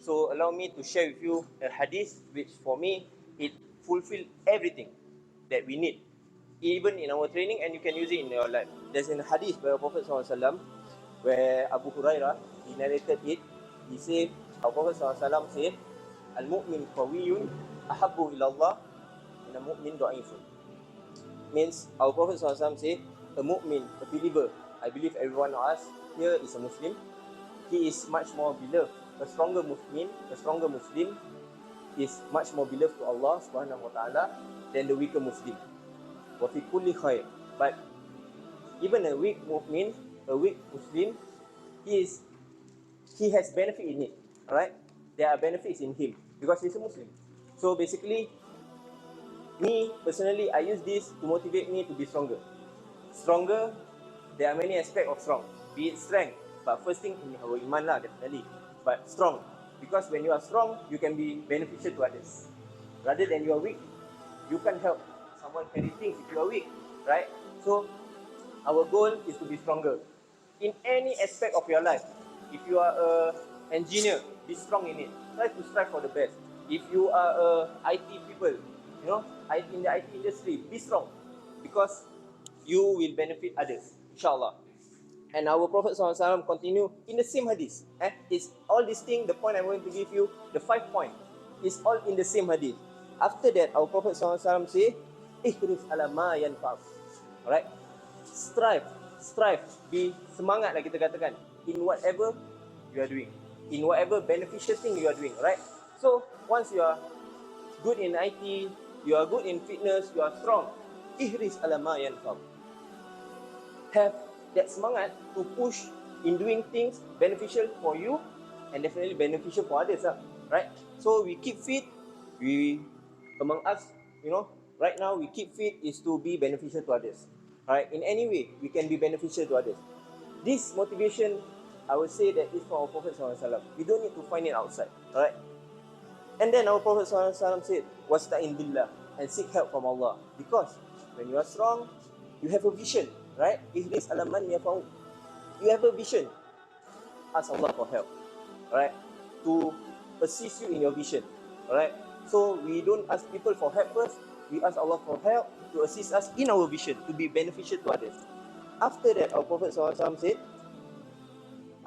So allow me to share with you a hadith which for me, it fulfills everything that we need, even in our training, and you can use it in your life. There's a hadith by our Prophet SAW where Abu Hurairah, he narrated it. He said, our Prophet SAW said, Al-mu'min qawiyun ahabbu ilallah min al-mu'min da'ifun. Means our Prophet SAW said, a mu'min, a believer, I believe everyone of us here is a Muslim, he is much more beloved. A stronger Muslim is much more beloved to Allah subhanahu wa ta'ala than the weaker Muslim. Wa fi kulli khair. But even a weak mu'min, a weak Muslim, he has benefit in it. Alright? There are benefits in him because he's a Muslim. So basically, me personally, I use this to motivate me to be stronger. Stronger, there are many aspects of strong. Be it strength, but first thing in our iman lah, definitely. But strong, because when you are strong, you can be beneficial to others. Rather than you are weak, you can help someone carry things if you are weak, right? So, our goal is to be stronger in any aspect of your life. If you are an engineer, be strong in it. Try to strive for the best. If you are IT people, you know, in the IT industry, be strong because you will benefit others, inshallah. And our Prophet SAW continue in the same hadith. It's all these things, the point I'm going to give you, the 5 points, is all in the same hadith. After that, our Prophet SAW say, Ihris ala ma yanfa'u. Alright? Strive, be semangat lah kita katakan, in whatever you are doing, in whatever beneficial thing you are doing, right? So, once you are good in IT, you are good in fitness, you are strong, Ihris ala ma yanfa'u. Have that semangat to push in doing things beneficial for you and definitely beneficial for others, right? So we keep fit. Among us, you know, right now we keep fit is to be beneficial to others, right? In any way we can be beneficial to others. This motivation, I would say that is from our Prophet SAW. We don't need to find it outside, right? And then our Prophet SAW said, "Wasta'in billah," and seek help from Allah, because when you are strong, you have a vision. Right? Ihris ala man yafa'u. You have a vision. Ask Allah for help. Right? To assist you in your vision. Right? So we don't ask people for help first. We ask Allah for help to assist us in our vision, to be beneficial to others. After that, our Prophet SAW said,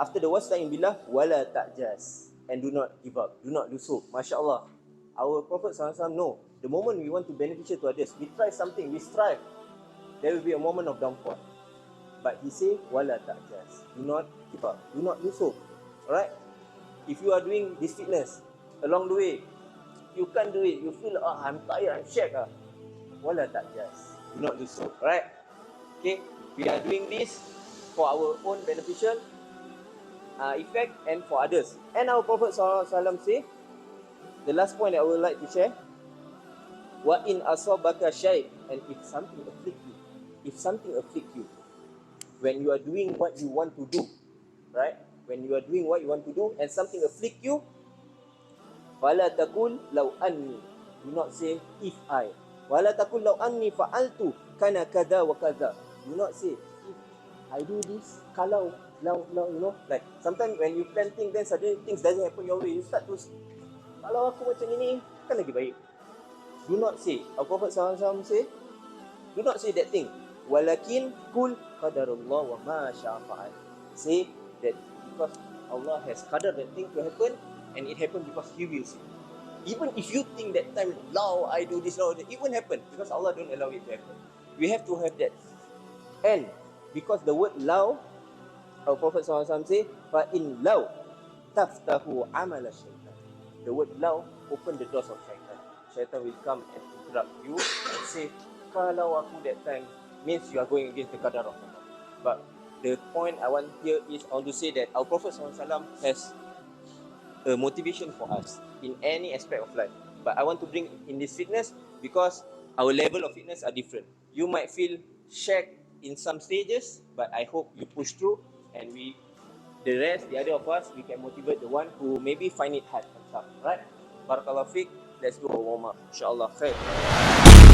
after the wasta'in billah, wala ta'jas, and do not give up, do not lose hope. MashaAllah. Our Prophet SAW know, the moment we want to beneficial to others, we try something, we strive, there will be a moment of downfall. But he said, wala ta'jas, do not give up, do not lose hope. Alright? If you are doing this fitness, along the way, you can't do it, you feel, I'm tired, I'm shaky. Wala ta'jas, do not lose hope. Alright? Okay? We are doing this for our own beneficial effect and for others. And our Prophet SAW say, the last point that I would like to share, wa in asabaka shay, and if something afflicts you, when you are doing what you want to do, right? When you are doing what you want to do and something afflicts you, fala taqul law anni, do not say if I. Wala taqul law anni fa'altu kana kada wa kada. Do not say if I do this, kalau you know, like sometimes when you plan things, then suddenly things doesn't happen your way, you start to, kalau aku macam ini kan lagi baik. Do not say. Our Prophet SAW say, do not say that thing. Walakin kul qadarullah wa ma syaa fa'al. Say that because Allah has qadar that thing to happen, and it happened because He wills it. Even if you think that time, now I do this, now that, it won't happen because Allah don't allow it to happen. We have to have that. And because the word law, our Prophet SAW say, fa in law taftahu amala syaitan. The word law open the doors of syaitan. Syaitan will come and interrupt you and say, kalau aku that time, means you are going against the qadar of Allah. But the point I want here is, I want to say that our Prophet SAW has a motivation for us in any aspect of life. But I want to bring in this fitness because our level of fitness are different. You might feel shaky in some stages, but I hope you push through, and the other of us, we can motivate the one who maybe find it hard and tough. Right? Barakallahu fiqh. Let's do a warm up. InsyaAllah. Khair.